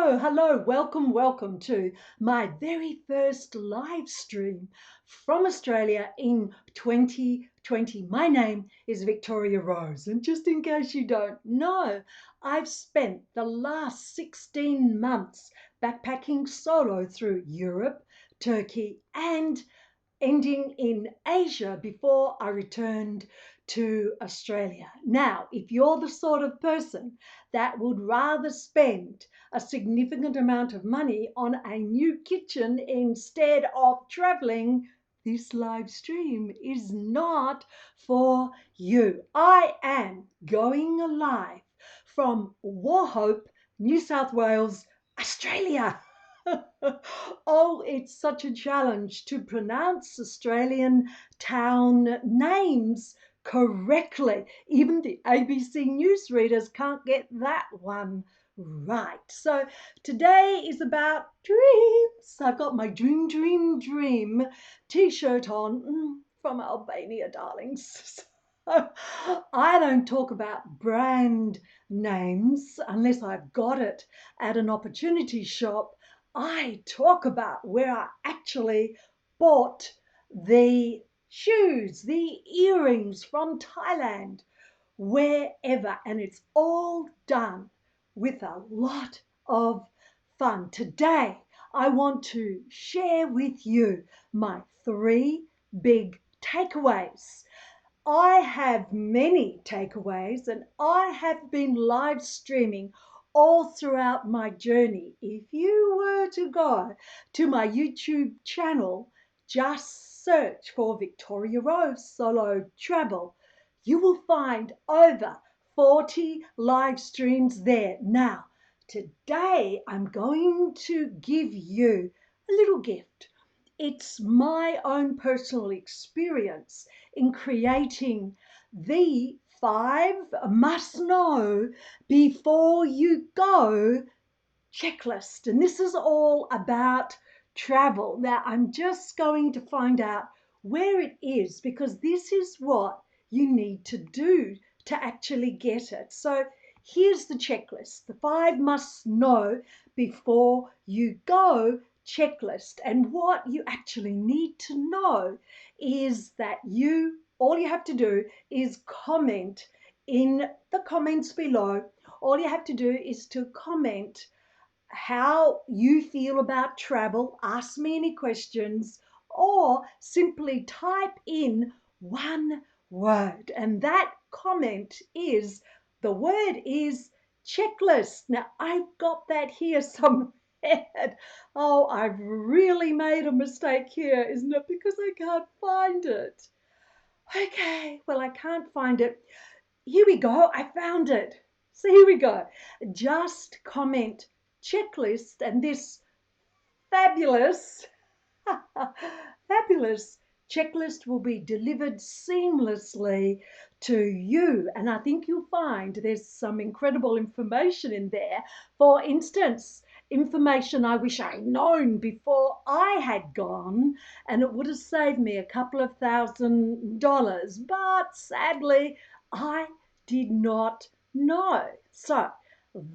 Hello, welcome to my very first live stream from Australia in 2020. My name is Victoria Rose, and just in case you don't know, I've spent the last 16 months backpacking solo through Europe, Turkey, and ending in Asia before I returned to Australia. Now, if you're the sort of person that would rather spend a significant amount of money on a new kitchen instead of traveling, this live stream is not for you. I am going live from Wauchope, New South Wales, Australia. Oh, it's such a challenge to pronounce Australian town names correctly. Even the ABC News readers can't get that one right. So today is about dreams. I've got my dream t-shirt on from Albania, darlings. So I don't talk about brand names unless I've got it at an opportunity shop. I talk about where I actually bought the shoes, the earrings from Thailand, wherever, and it's all done with a lot of fun. Today, I want to share with you my three big takeaways. I have many takeaways, and I have been live streaming all throughout my journey. If you were to go to my YouTube channel, just search for Victoria Rose Solo Travel. You will find over 40 live streams there. Now, today I'm going to give you a little gift. It's my own personal experience in creating the 5 must know before you go checklist. And this is all about travel. Now, I'm just going to find out where it is because this is what you need to do to actually get it. So here's the checklist, the 5 must know before you go checklist. And what you actually need to know is that all you have to do is comment in the comments below. All you have to do is to comment how you feel about travel, ask me any questions, or simply type in one word. And that comment is, the word is checklist. Now, I've got that here somewhere. Oh, I've really made a mistake here, isn't it? Because I can't find it. Okay, well, I can't find it. Here we go. I found it. So here we go. Just comment checklist, and this fabulous, fabulous checklist will be delivered seamlessly to you. And I think you'll find there's some incredible information in there. For instance, information I wish I'd known before I had gone, and it would have saved me a couple of $1,000. But sadly, I did not know. So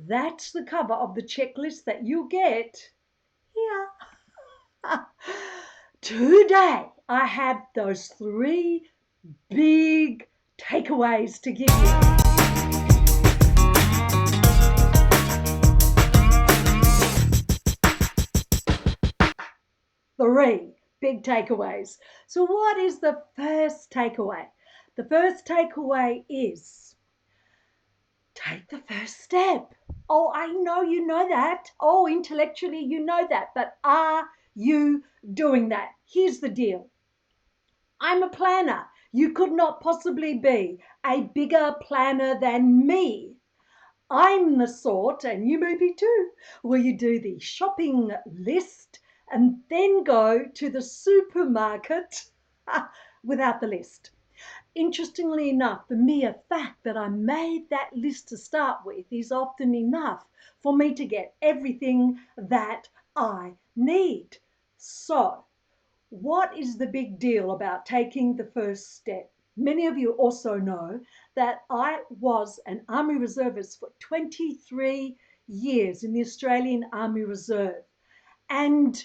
that's the cover of the checklist that you'll get here. Today, I have those 3 big takeaways to give you. 3 big takeaways. So what is the first takeaway? The first takeaway is take the first step. Oh, I know you know that. Oh, intellectually you know that. But are you doing that? Here's the deal. I'm a planner. You could not possibly be a bigger planner than me. I'm the sort, and you may be too, where you do the shopping list and then go to the supermarket without the list. Interestingly enough, the mere fact that I made that list to start with is often enough for me to get everything that I need. So, what is the big deal about taking the first step? Many of you also know that I was an Army reservist for 23 years in the Australian Army Reserve. And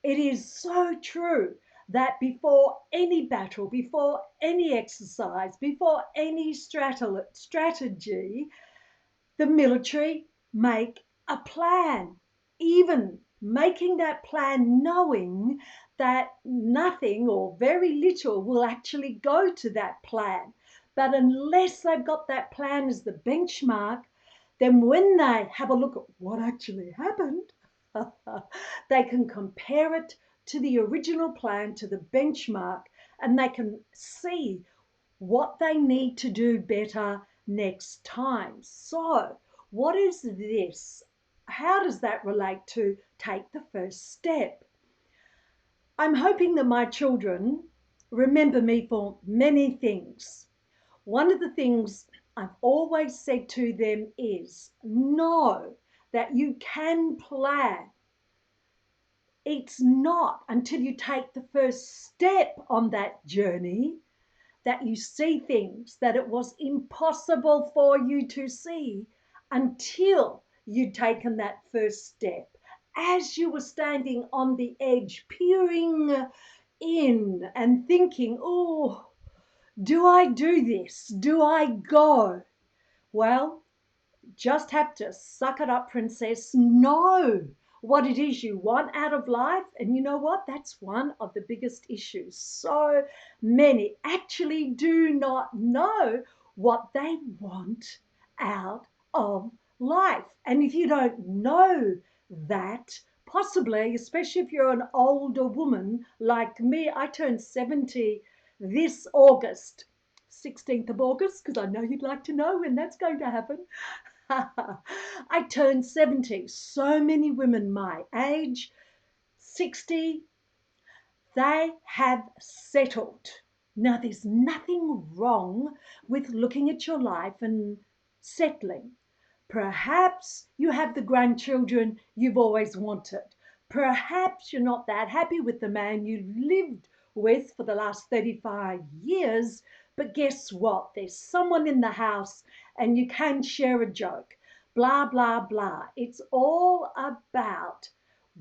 it is so true that before any battle, before any exercise, before any strategy, the military make a plan, even making that plan knowing that nothing or very little will actually go to that plan. But unless they've got that plan as the benchmark, then when they have a look at what actually happened, they can compare it to the original plan, to the benchmark, and they can see what they need to do better next time. So, what is this? How does that relate to take the first step? I'm hoping that my children remember me for many things. One of the things I've always said to them is know that you can plan. It's not until you take the first step on that journey that you see things that it was impossible for you to see until you'd taken that first step. As you were standing on the edge, peering in and thinking, oh, do I do this? Do I go? Well, just have to suck it up, princess. Know what it is you want out of life. And you know what? That's one of the biggest issues. So many actually do not know what they want out of life. And if you don't know that, possibly, especially if you're an older woman like me, I turned 70 this August. 16th of August, because I know you'd like to know when that's going to happen. I turned 70. So many women my age, 60, they have settled. Now, there's nothing wrong with looking at your life and settling. Perhaps you have the grandchildren you've always wanted. Perhaps you're not that happy with the man you've lived with for the last 35 years, but guess what? There's someone in the house and you can share a joke. Blah, blah, blah. It's all about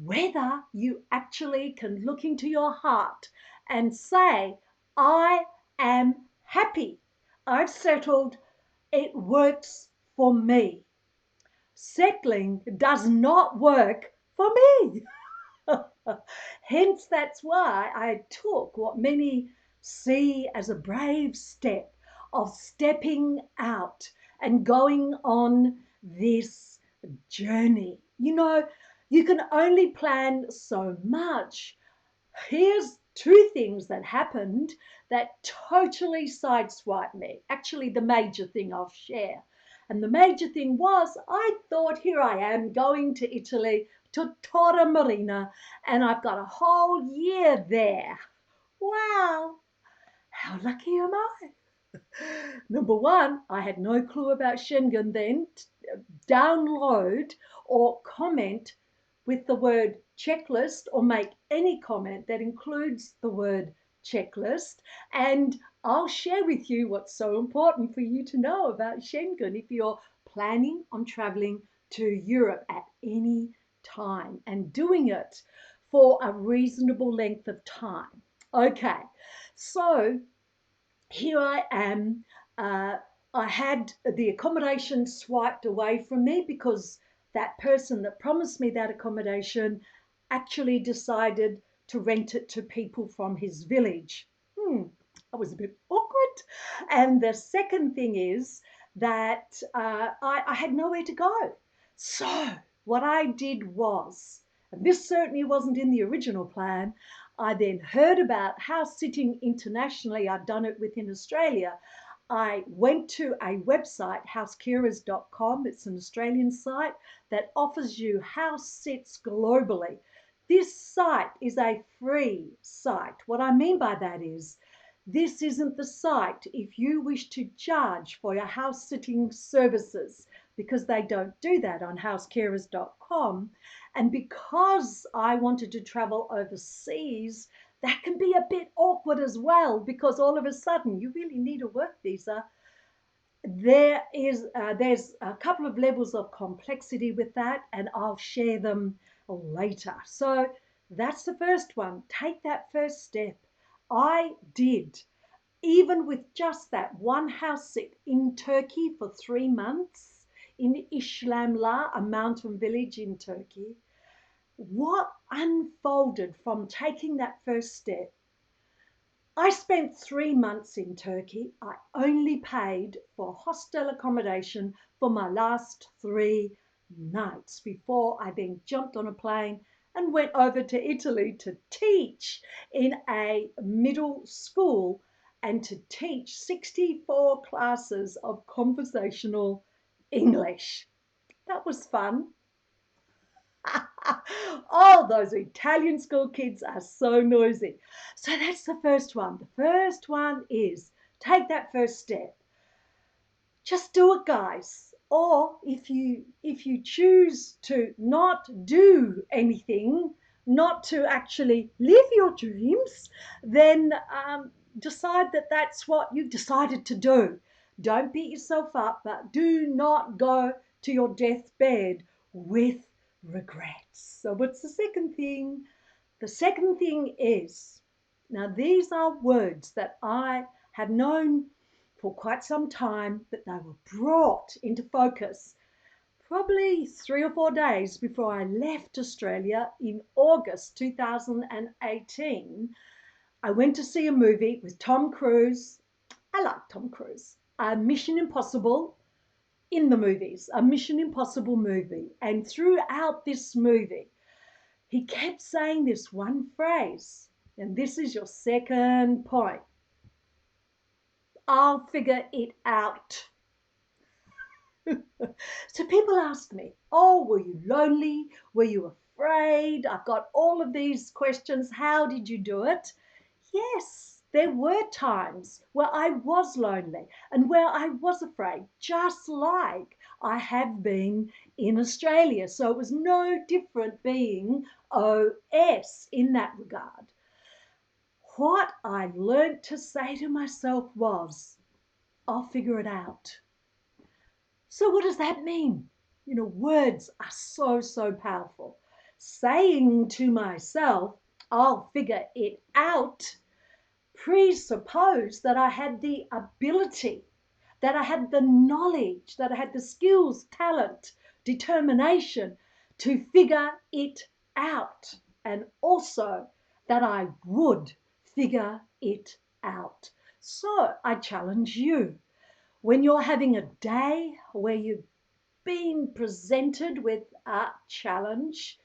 whether you actually can look into your heart and say, I am happy. I've settled. It works for me. Settling does not work for me. Hence, that's why I took what many see as a brave step of stepping out and going on this journey. You know, you can only plan so much. Here's two things that happened that totally sideswiped me. Actually, the major thing I'll share. And the major thing was, I thought, here I am going to Italy, to Torre Marina, and I've got a whole year there. Wow, how lucky am I? Number one, I had no clue about Schengen then. Download or comment with the word checklist or make any comment that includes the word checklist, and I'll share with you what's so important for you to know about Schengen if you're planning on traveling to Europe at any time and doing it for a reasonable length of time. Okay, so here I am. I had the accommodation swiped away from me because that person that promised me that accommodation actually decided to rent it to people from his village. I was a bit awkward. And the second thing is that I had nowhere to go. So what I did was, and this certainly wasn't in the original plan, I then heard about house sitting internationally. I'd done it within Australia. I went to a website, housecarers.com. It's an Australian site that offers you house sits globally. This site is a free site. What I mean by that is, this isn't the site if you wish to charge for your house sitting services, because they don't do that on housecarers.com. And because I wanted to travel overseas, that can be a bit awkward as well, because all of a sudden you really need a work visa there's a couple of levels of complexity with that, and I'll share them later. So that's the first one. Take that first step. I did, even with just that one house sit in Turkey for 3 months in Ishlamla, a mountain village in Turkey. What unfolded from taking that first step? I spent 3 months in Turkey. I only paid for hostel accommodation for my last 3 nights before I then jumped on a plane and went over to Italy to teach in a middle school and to teach 64 classes of conversational English. That was fun. Oh, those Italian school kids are so noisy. So that's the first one. The first one is take that first step. Just do it, guys. Or if you choose to not do anything, not to actually live your dreams, then decide that that's what you've decided to do. Don't beat yourself up, but do not go to your deathbed with regrets. So what's the second thing? The second thing is, now these are words that I have known for quite some time, but they were brought into focus probably 3 or 4 days before I left Australia in August 2018. I went to see a movie with Tom Cruise. I like Tom Cruise. Mission Impossible in the movies, a Mission Impossible movie. And throughout this movie, he kept saying this one phrase, and this is your second point. I'll figure it out. So people ask me, oh, were you lonely? Were you afraid? I've got all of these questions. How did you do it? Yes, there were times where I was lonely and where I was afraid, just like I have been in Australia. So it was no different being OS in that regard. What I learned to say to myself was, I'll figure it out. So what does that mean? You know, words are so, so powerful. Saying to myself, I'll figure it out, presuppose that I had the ability, that I had the knowledge, that I had the skills, talent, determination to figure it out, and also that I would figure it out. So I challenge you, when you're having a day where you've been presented with a challenge,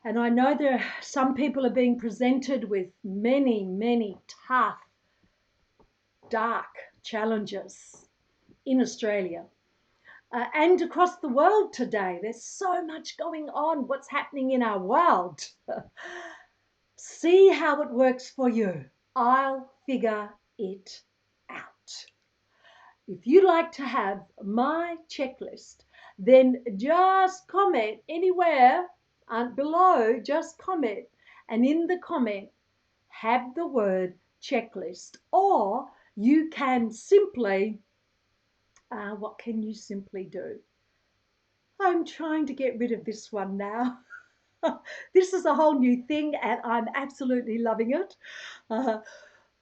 and I know some people are being presented with many, many tough, dark challenges in Australia and across the world today. There's so much going on. What's happening in our world? See how it works for you. I'll figure it out. If you like to have my checklist, then just comment anywhere below, just comment, and in the comment, have the word checklist, or you can simply, what can you simply do? I'm trying to get rid of this one now. This is a whole new thing and I'm absolutely loving it.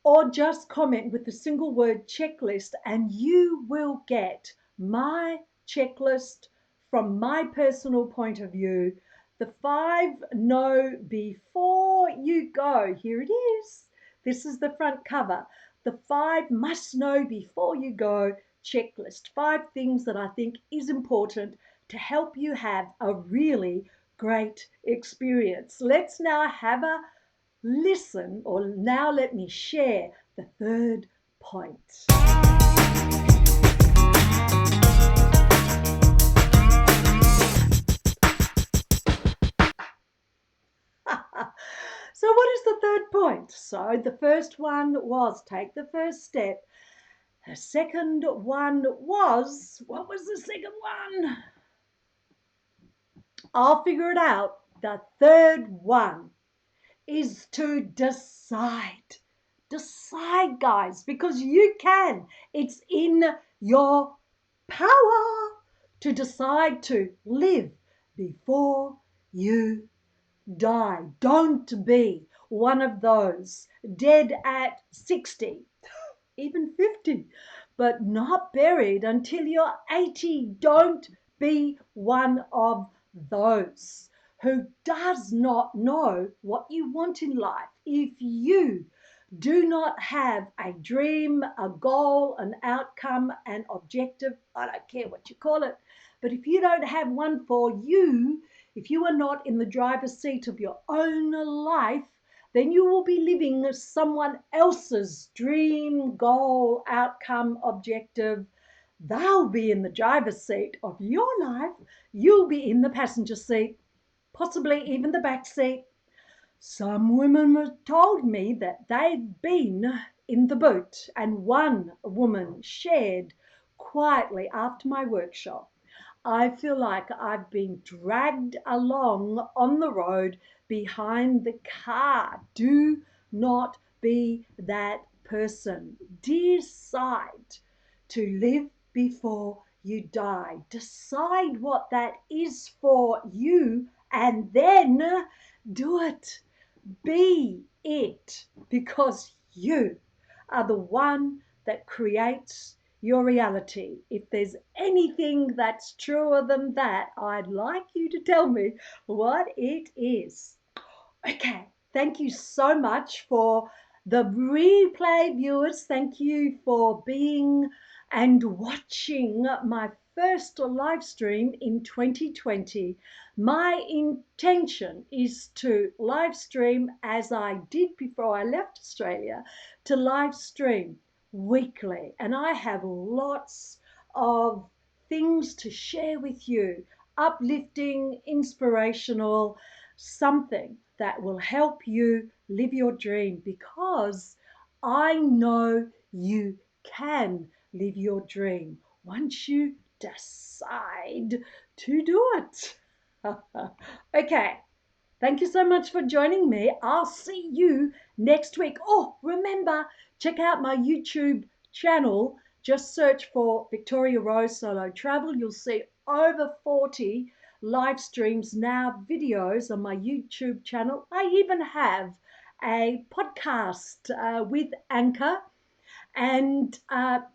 Or just comment with the single word checklist and you will get my checklist from my personal point of view. The 5 know before you go. Here it is. This is the front cover. The 5 must know before you go checklist. 5 things that I think is important to help you have a really great experience. Let's now have a listen, or now let me share the third point. So what is the third point? So the first one was take the first step. The second one was, what was the second one? I'll figure it out. The third one is to decide. Decide, guys, because you can. It's in your power to decide to live before you die. Don't be one of those dead at 60, even 50, but not buried until you're 80. Don't be one of those who does not know what you want in life. If you do not have a dream, a goal, an outcome, an objective, I don't care what you call it, but if you don't have one for you, if you are not in the driver's seat of your own life, then you will be living someone else's dream, goal, outcome, objective. They'll be in the driver's seat of your life. You'll be in the passenger seat, possibly even the back seat. Some women told me that they'd been in the boot, and one woman shared quietly after my workshop, I feel like I've been dragged along on the road behind the car. Do not be that person. Decide to live before you die. Decide what that is for you and then do it. Be it, because you are the one that creates your reality. If there's anything that's truer than that, I'd like you to tell me what it is. Okay, thank you so much for the replay viewers. Thank you for being and watching my first live stream in 2020. My intention is to live stream as I did before I left Australia, to live stream weekly. And I have lots of things to share with you, uplifting, inspirational, something that will help you live your dream, because I know you can live your dream once you decide to do it. Okay, thank you so much for joining me. I'll see you next week. Oh, remember, check out my YouTube channel. Just search for Victoria Rose Solo Travel. You'll see over 40 live streams now, videos on my YouTube channel. I even have a podcast with Anchor. And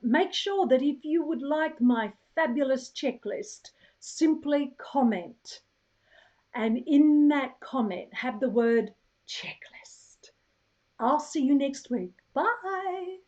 make sure that if you would like my fabulous checklist, simply comment. And in that comment, have the word checklist. I'll see you next week. Bye.